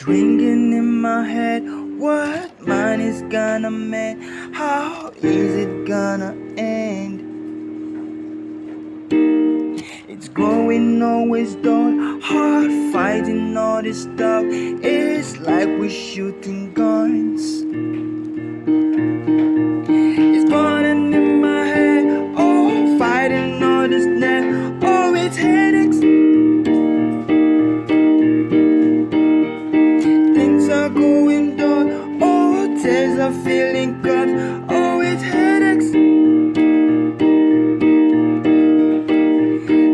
It's ringing in my head. What mine is gonna mend? How is it gonna end? It's growing always dark, hard fighting all this stuff. It's like we're shooting guns. It's burning in my head, oh, fighting all this net. Oh, it's headaches. Things are going dark, oh, tears are feeling cut. Oh, it's headaches.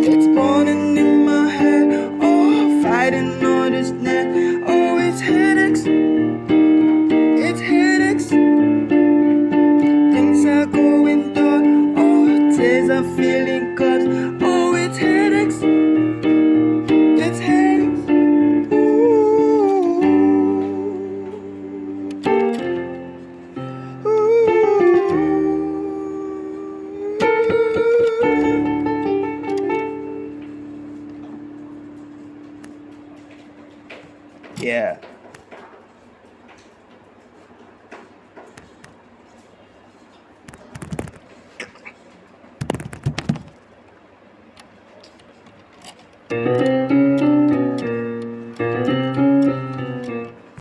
It's burning in my head, oh, fighting all this net. Oh, it's headaches. It's headaches. Things are going dark, oh, tears are feeling cut.